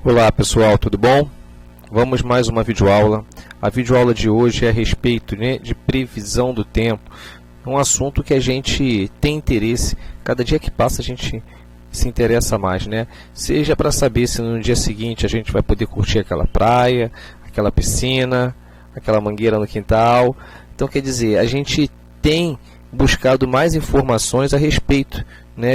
Olá pessoal, tudo bom? Vamos mais uma videoaula. A videoaula de hoje é a respeito, de previsão do tempo. É um assunto que a gente tem interesse, cada dia que passa a gente se interessa mais, Seja para saber se no dia seguinte a gente vai poder curtir aquela praia, aquela piscina, aquela mangueira no quintal. Então quer dizer, a gente tem buscado mais informações a respeito,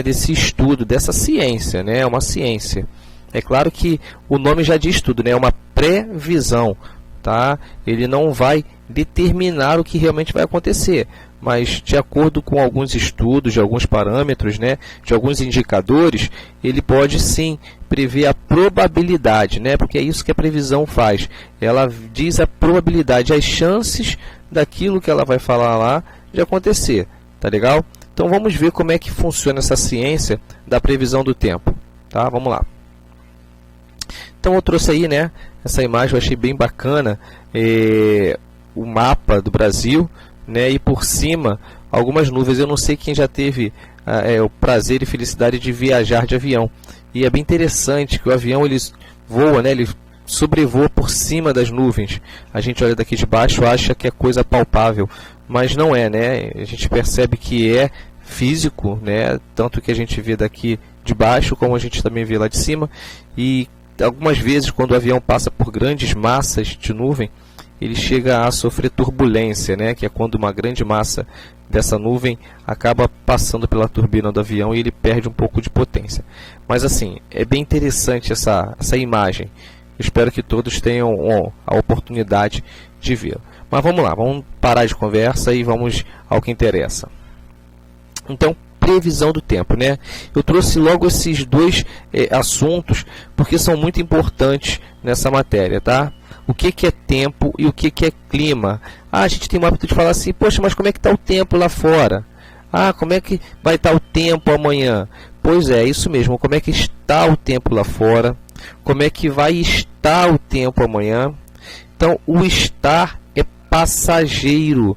desse estudo, dessa ciência, é uma ciência. É claro que o nome já diz tudo, é uma previsão, tá? Ele não vai determinar o que realmente vai acontecer, mas de acordo com alguns estudos, de alguns parâmetros, de alguns indicadores, ele pode sim prever a probabilidade, porque é isso que a previsão faz. Ela diz a probabilidade, as chances daquilo que ela vai falar lá de acontecer, tá legal? Então vamos ver como é que funciona essa ciência da previsão do tempo, tá? Vamos lá. Então eu trouxe aí, essa imagem, eu achei bem bacana, o mapa do Brasil, e por cima algumas nuvens. Eu não sei quem já teve o prazer e felicidade de viajar de avião. E é bem interessante que o avião ele voa, ele sobrevoa por cima das nuvens. A gente olha daqui de baixo, acha que é coisa palpável, mas não é, A gente percebe que é físico, Tanto que a gente vê daqui de baixo, como a gente também vê lá de cima. E algumas vezes, quando o avião passa por grandes massas de nuvem, ele chega a sofrer turbulência, que é quando uma grande massa dessa nuvem acaba passando pela turbina do avião e ele perde um pouco de potência. Mas assim, é bem interessante essa imagem. Eu espero que todos tenham a oportunidade de ver. Mas vamos lá, vamos parar de conversa e vamos ao que interessa. Então, previsão do tempo, Eu trouxe logo esses dois assuntos porque são muito importantes nessa matéria, tá? O que é tempo e o que é clima? A gente tem o hábito de falar assim, poxa, mas como é que está o tempo lá fora? Como é que vai estar o tempo amanhã? Pois é, isso mesmo, como é que está o tempo lá fora? Como é que vai estar o tempo amanhã? Então, o estar é passageiro.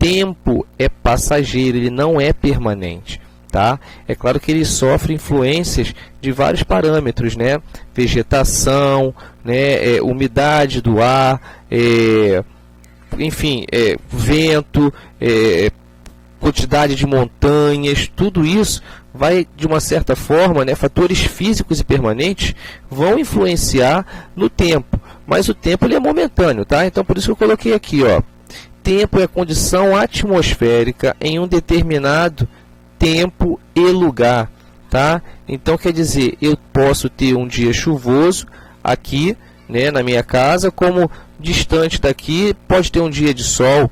Tempo é passageiro, ele não é permanente, tá? É claro que ele sofre influências de vários parâmetros, Vegetação, umidade do ar, enfim, vento, quantidade de montanhas, tudo isso vai, de uma certa forma, fatores físicos e permanentes vão influenciar no tempo, mas o tempo ele é momentâneo, tá? Então por isso que eu coloquei aqui, ó. Tempo é a condição atmosférica em um determinado tempo e lugar, tá? Então quer dizer, eu posso ter um dia chuvoso aqui, na minha casa, como distante daqui pode ter um dia de sol,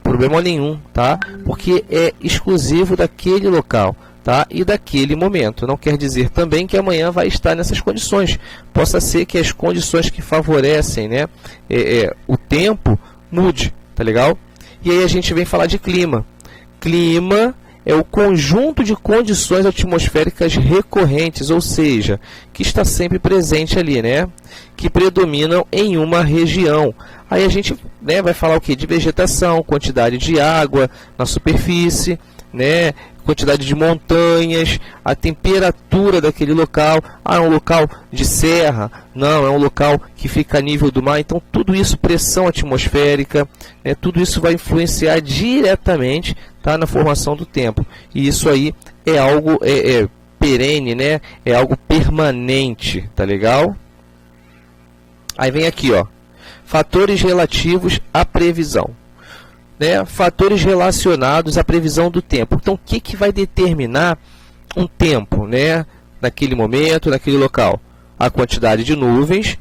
problema nenhum, tá? Porque é exclusivo daquele local, tá? E daquele momento. Não quer dizer também que amanhã vai estar nessas condições. Possa ser que as condições que favorecem, o tempo mude, tá legal? E aí a gente vem falar de clima. Clima é o conjunto de condições atmosféricas recorrentes, ou seja, que está sempre presente ali, que predominam em uma região. Aí a gente, vai falar o quê? De vegetação, quantidade de água na superfície, quantidade de montanhas, a temperatura daquele local. É um local de serra? Não, é um local que fica a nível do mar. Então tudo isso, pressão atmosférica, tudo isso vai influenciar diretamente, tá, na formação do tempo. E isso aí é algo perene, é algo permanente, tá legal? Aí vem aqui, ó, fatores relativos à previsão. Fatores relacionados à previsão do tempo. Então, o que vai determinar um tempo, naquele momento, naquele local? A quantidade de nuvens,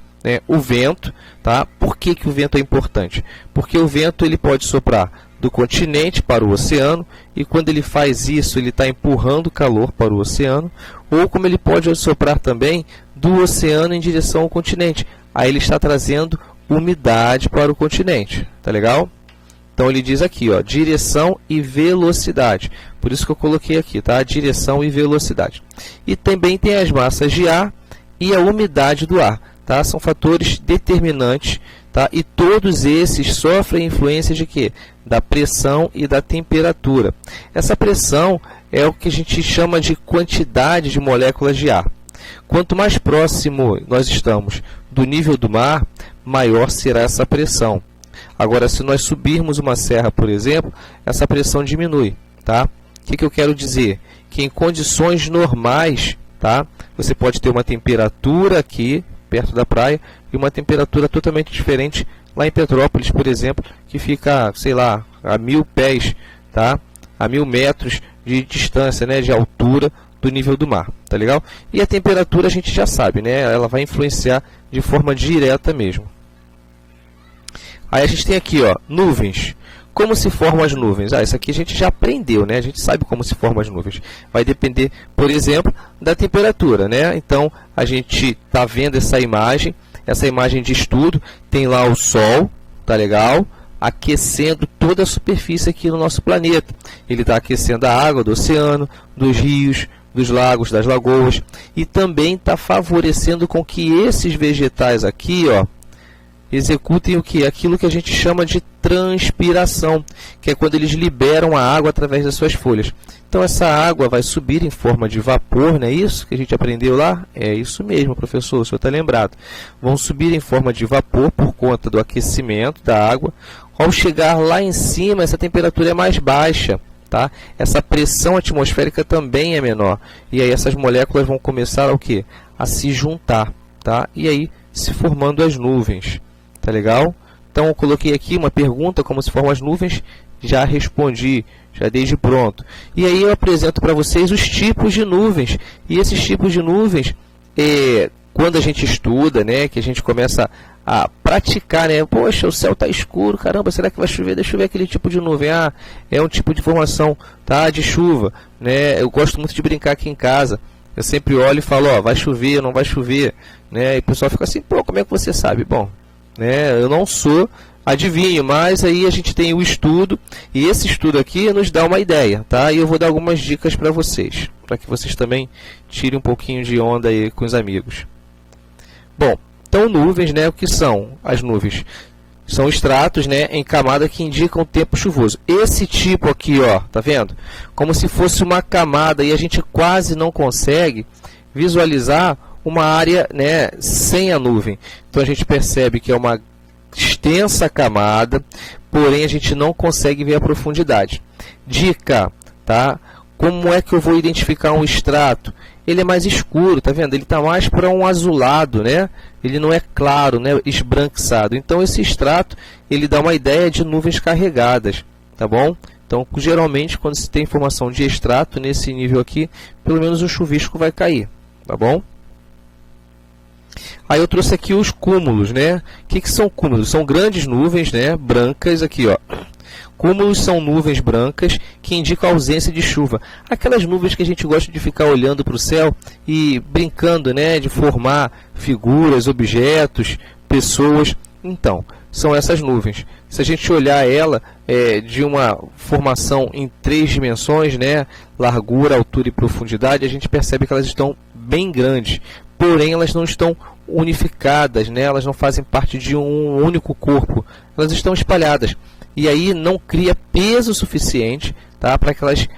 o vento, tá? Por que o vento é importante? Porque o vento ele pode soprar do continente para o oceano, e quando ele faz isso, ele está empurrando calor para o oceano, ou como ele pode soprar também do oceano em direção ao continente. Aí ele está trazendo umidade para o continente, tá legal? Então ele diz aqui, ó, direção e velocidade. Por isso que eu coloquei aqui, tá? Direção e velocidade. E também tem as massas de ar e a umidade do ar, tá? São fatores determinantes, tá? E todos esses sofrem influência de quê? Da pressão e da temperatura. Essa pressão é o que a gente chama de quantidade de moléculas de ar. quanto mais próximo nós estamos do nível do mar, maior será essa pressão. Agora, se nós subirmos uma serra, por exemplo, essa pressão diminui, tá? O que eu quero dizer? Que em condições normais, tá? Você pode ter uma temperatura aqui, perto da praia, e uma temperatura totalmente diferente lá em Petrópolis, por exemplo, que fica, sei lá, a 1000 pés, tá? A 1000 metros de distância, né? De altura do nível do mar, tá legal? E a temperatura a gente já sabe, né? Ela vai influenciar de forma direta mesmo. Aí a gente tem aqui, ó, nuvens. Como se formam as nuvens? Isso aqui a gente já aprendeu, né? A gente sabe como se formam as nuvens. Vai depender, por exemplo, da temperatura, né? Então, a gente está vendo essa imagem de estudo, tem lá o Sol, tá legal? Aquecendo toda a superfície aqui no nosso planeta. Ele está aquecendo a água do oceano, dos rios, dos lagos, das lagoas, e também está favorecendo com que esses vegetais aqui, ó, executem o que? Aquilo que a gente chama de transpiração, que é quando eles liberam a água através das suas folhas. Então essa água vai subir em forma de vapor, não é isso que a gente aprendeu lá? É isso mesmo, professor, o senhor está lembrado. Vão subir em forma de vapor por conta do aquecimento da água. Ao chegar lá em cima, essa temperatura é mais baixa, tá? Essa pressão atmosférica também é menor. E aí essas moléculas vão começar a, o quê? A se juntar, tá? E aí se formando as nuvens. Tá legal? Então eu coloquei aqui uma pergunta, como se formam as nuvens, já respondi, já dei de pronto. E aí eu apresento para vocês os tipos de nuvens. E esses tipos de nuvens, quando a gente estuda, né, que a gente começa a praticar, né, poxa, o céu está escuro, caramba, será que vai chover? Deixa eu ver aquele tipo de nuvem. É um tipo de formação, tá, de chuva, né? Eu gosto muito de brincar aqui em casa. Eu sempre olho e falo, ó, vai chover, não vai chover, né? E o pessoal fica assim, pô, como é que você sabe? Bom, né, eu não sou adivinho, mas aí a gente tem o estudo, e esse estudo aqui nos dá uma ideia, tá? E eu vou dar algumas dicas para vocês, para que vocês também tirem um pouquinho de onda aí com os amigos. Bom, então nuvens, né, o que são as nuvens? São estratos, né, em camada que indicam o tempo chuvoso. Esse tipo aqui, ó, tá vendo? Como se fosse uma camada, e a gente quase não consegue visualizar uma área, né, sem a nuvem. Então a gente percebe que é uma extensa camada, porém a gente não consegue ver a profundidade. Dica, tá? Como é que eu vou identificar um extrato? Ele é mais escuro, tá vendo? Ele está mais para um azulado, né? Ele não é claro, né? Esbranquiçado. Então esse extrato, ele dá uma ideia de nuvens carregadas, tá bom? Então geralmente quando se tem informação de extrato nesse nível aqui, pelo menos um chuvisco vai cair, tá bom? Aí eu trouxe aqui os cúmulos, né? O que são cúmulos? São grandes nuvens, né, brancas, aqui, ó. Cúmulos são nuvens brancas que indicam a ausência de chuva. Aquelas nuvens que a gente gosta de ficar olhando para o céu e brincando, né, de formar figuras, objetos, pessoas. Então, são essas nuvens. Se a gente olhar ela de uma formação em 3 dimensões, né, largura, altura e profundidade, a gente percebe que elas estão bem grandes. Porém, elas não estão unificadas, né? Elas não fazem parte de um único corpo. Elas estão espalhadas. E aí não cria peso suficiente, tá, para que elas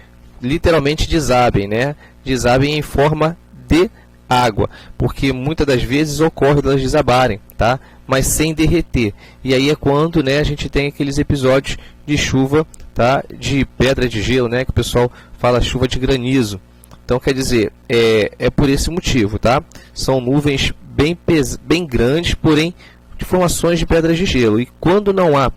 literalmente desabem, né? Desabem em forma de água. Porque muitas das vezes ocorre elas desabarem, tá? Mas sem derreter. E aí é quando, né, a gente tem aqueles episódios de chuva, tá, de pedra de gelo, né, que o pessoal fala chuva de granizo. Então, quer dizer, é por esse motivo, tá? São nuvens bem grandes, porém de formações de pedras de gelo. E quando não há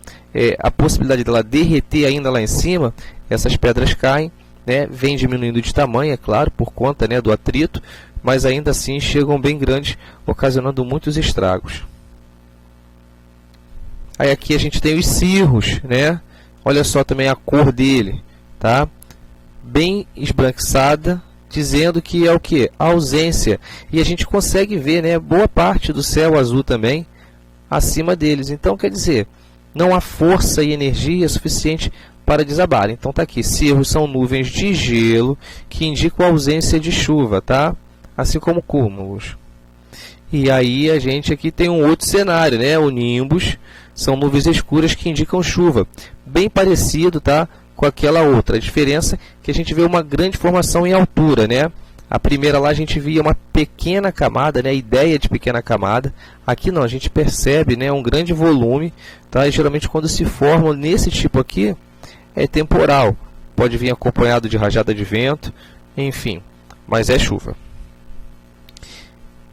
a possibilidade dela derreter ainda lá em cima, essas pedras caem, né? Vem diminuindo de tamanho, é claro, por conta, né, do atrito, mas ainda assim chegam bem grandes, ocasionando muitos estragos. Aí aqui a gente tem os cirros, né? Olha só também a cor dele, tá? Bem esbranquiçada, dizendo que é o que? A ausência. E a gente consegue ver, né, boa parte do céu azul também acima deles. Então, quer dizer, não há força e energia suficiente para desabar. Então, está aqui, cirros são nuvens de gelo que indicam a ausência de chuva, tá? Assim como cúmulos. E aí a gente aqui tem um outro cenário, né? O nimbus são nuvens escuras que indicam chuva. Bem parecido, tá, com aquela outra. A diferença é que a gente vê uma grande formação em altura, né? A primeira lá a gente via uma pequena camada, né, a ideia de pequena camada. Aqui não, a gente percebe, né, um grande volume, tá? E geralmente quando se forma nesse tipo aqui, é temporal. Pode vir acompanhado de rajada de vento, enfim, mas é chuva.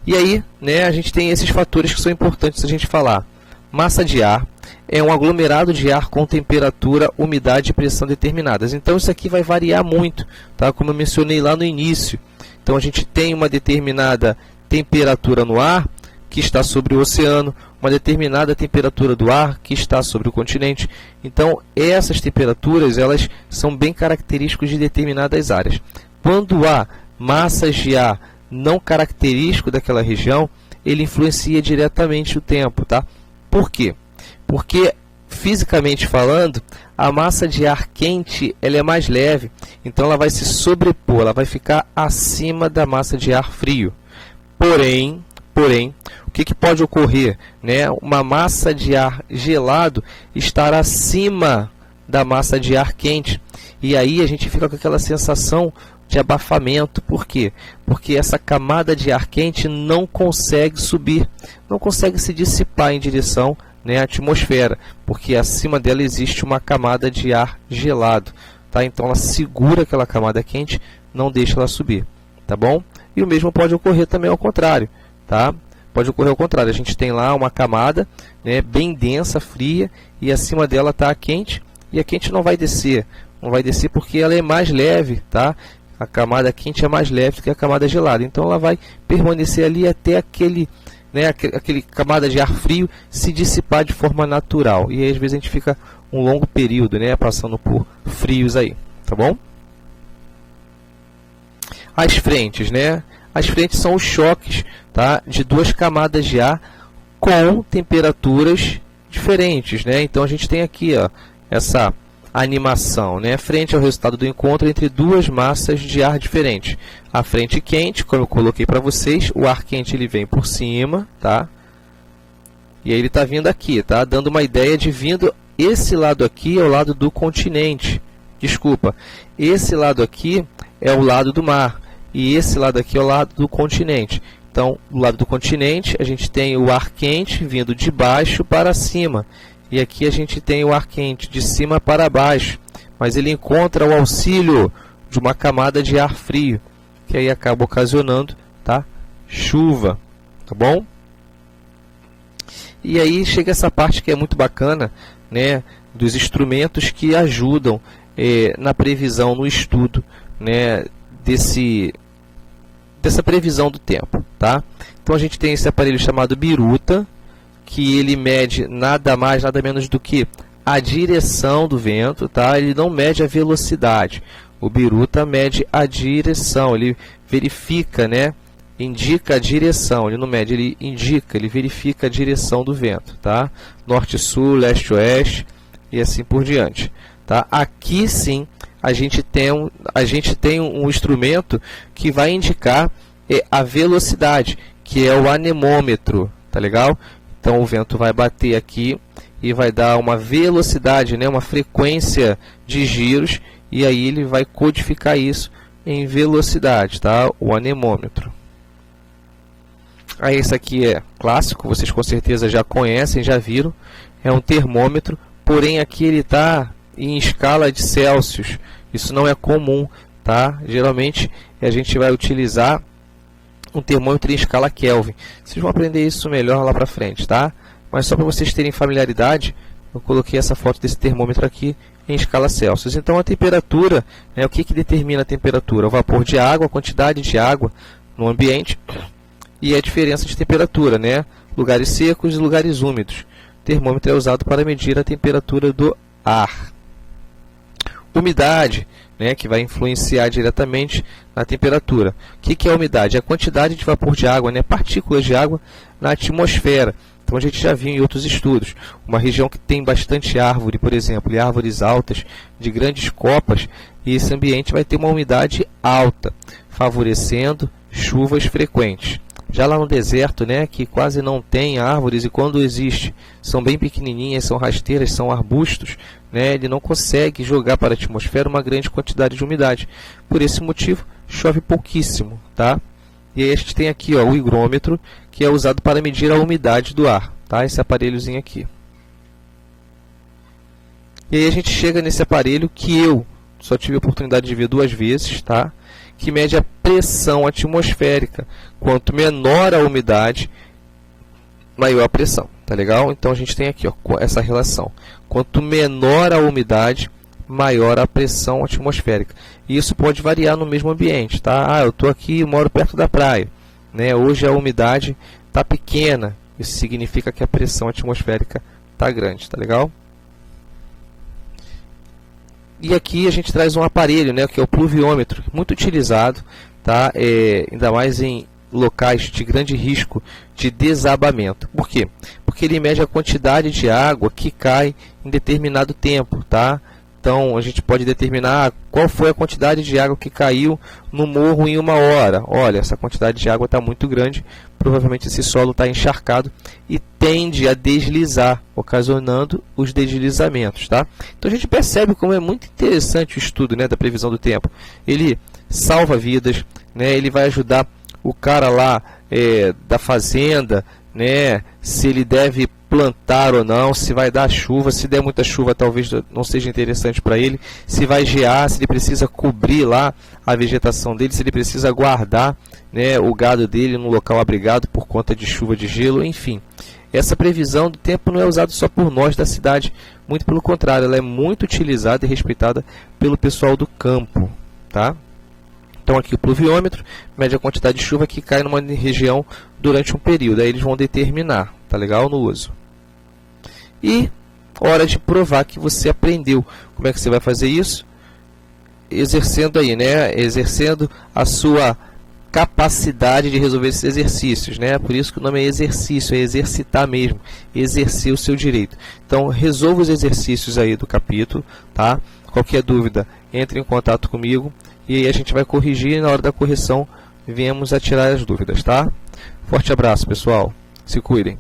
E aí, né, a gente tem esses fatores que são importantes a gente falar. Massa de ar é um aglomerado de ar com temperatura, umidade e pressão determinadas. Então isso aqui vai variar muito, tá? Como eu mencionei lá no início. Então a gente tem uma determinada temperatura no ar que está sobre o oceano, uma determinada temperatura do ar que está sobre o continente. Então essas temperaturas, elas são bem características de determinadas áreas. Quando há massas de ar não característico daquela região, ele influencia diretamente o tempo, tá? Por quê? Porque, fisicamente falando, a massa de ar quente ela é mais leve, então ela vai se sobrepor, ela vai ficar acima da massa de ar frio. Porém, o que pode ocorrer? Né? Uma massa de ar gelado estar acima da massa de ar quente, e aí a gente fica com aquela sensação de abafamento. Por quê? Porque essa camada de ar quente não consegue subir, não consegue se dissipar em direção, né, à atmosfera, porque acima dela existe uma camada de ar gelado, tá? Então ela segura aquela camada quente, não deixa ela subir, tá bom? E o mesmo pode ocorrer também ao contrário, tá? Pode ocorrer ao contrário, a gente tem lá uma camada, né, bem densa, fria, e acima dela está a quente, e a quente não vai descer porque ela é mais leve, tá? A camada quente é mais leve do que a camada gelada, então ela vai permanecer ali até aquele camada de ar frio se dissipar de forma natural. E aí, às vezes a gente fica um longo período, né, passando por frios aí, tá bom? As frentes, né? As frentes são os choques, tá, de duas camadas de ar com temperaturas diferentes, né? Então a gente tem aqui, ó, essa animação, né? Frente é o resultado do encontro entre duas massas de ar diferentes. A frente quente, como eu coloquei para vocês, o ar quente ele vem por cima, tá? E aí ele está vindo aqui, tá? Dando uma ideia de vindo, esse lado aqui é o lado do continente. Desculpa, esse lado aqui é o lado do mar e esse lado aqui é o lado do continente. Então, do lado do continente, a gente tem o ar quente vindo de baixo para cima. E aqui a gente tem o ar quente de cima para baixo, mas ele encontra o auxílio de uma camada de ar frio, que aí acaba ocasionando, tá, chuva, tá bom? E aí chega essa parte que é muito bacana, né, dos instrumentos que ajudam na previsão, no estudo, né, dessa previsão do tempo, tá? Então a gente tem esse aparelho chamado biruta, que ele mede nada mais, nada menos do que a direção do vento, tá? Ele não mede a velocidade. O biruta mede a direção, ele verifica, né? Indica a direção, ele não mede, ele indica, ele verifica a direção do vento, tá? Norte-sul, leste-oeste e assim por diante, tá? Aqui sim a gente tem um instrumento que vai indicar a velocidade, que é o anemômetro, tá legal? Então o vento vai bater aqui e vai dar uma velocidade, né, uma frequência de giros, e aí ele vai codificar isso em velocidade, tá? O anemômetro. Aí esse aqui é clássico, vocês com certeza já conhecem, já viram. É um termômetro, porém aqui ele está em escala de Celsius. Isso não é comum, tá? Geralmente a gente vai utilizar um termômetro em escala Kelvin. Vocês vão aprender isso melhor lá para frente, tá? Mas só para vocês terem familiaridade, eu coloquei essa foto desse termômetro aqui em escala Celsius. Então a temperatura, né, o que determina a temperatura? O vapor de água, a quantidade de água no ambiente e a diferença de temperatura, né? Lugares secos e lugares úmidos. O termômetro é usado para medir a temperatura do ar. Umidade, né, que vai influenciar diretamente na temperatura. O que é a umidade? É a quantidade de vapor de água, né, partículas de água na atmosfera. Então a gente já viu em outros estudos. Uma região que tem bastante árvore, por exemplo, e árvores altas, de grandes copas, e esse ambiente vai ter uma umidade alta, favorecendo chuvas frequentes. Já lá no deserto, né, que quase não tem árvores, e quando existe, são bem pequenininhas, são rasteiras, são arbustos, né, ele não consegue jogar para a atmosfera uma grande quantidade de umidade. Por esse motivo, chove pouquíssimo, tá? E aí a gente tem aqui, ó, o higrômetro, que é usado para medir a umidade do ar, tá? Esse aparelhozinho aqui. E aí a gente chega nesse aparelho que eu só tive a oportunidade de ver 2 vezes, tá? Que mede a pressão atmosférica. Quanto menor a umidade, maior a pressão, tá legal? Então a gente tem aqui, ó, essa relação. Quanto menor a umidade, maior a pressão atmosférica. E isso pode variar no mesmo ambiente, tá? Eu estou aqui, moro perto da praia, né? Hoje a umidade está pequena. Isso significa que a pressão atmosférica está grande, tá legal? E aqui a gente traz um aparelho, né, que é o pluviômetro, muito utilizado, tá? Ainda mais em locais de grande risco de desabamento. Por quê? Porque ele mede a quantidade de água que cai em determinado tempo, tá? Então a gente pode determinar qual foi a quantidade de água que caiu no morro em 1 hora. Olha, essa quantidade de água está muito grande, provavelmente esse solo está encharcado e tende a deslizar, ocasionando os deslizamentos, tá? Então a gente percebe como é muito interessante o estudo, né, da previsão do tempo. Ele salva vidas, né, ele vai ajudar o cara lá da fazenda, né, se ele deve plantar ou não, se vai dar chuva, se der muita chuva talvez não seja interessante para ele, se vai gear, se ele precisa cobrir lá a vegetação dele, se ele precisa guardar, né, o gado dele num local abrigado por conta de chuva, de gelo, enfim. Essa previsão do tempo não é usada só por nós da cidade, muito pelo contrário, ela é muito utilizada e respeitada pelo pessoal do campo, tá? Então aqui o pluviômetro mede a quantidade de chuva que cai numa região durante um período. Aí eles vão determinar, tá legal? No uso. E hora de provar que você aprendeu. Como é que você vai fazer isso? Exercendo aí, né? Exercendo a sua capacidade de resolver esses exercícios, né? Por isso que o nome é exercício, é exercitar mesmo, exercer o seu direito. Então resolva os exercícios aí do capítulo, tá? Qualquer dúvida, entre em contato comigo. E aí a gente vai corrigir e na hora da correção viemos a tirar as dúvidas, tá? Forte abraço, pessoal. Se cuidem.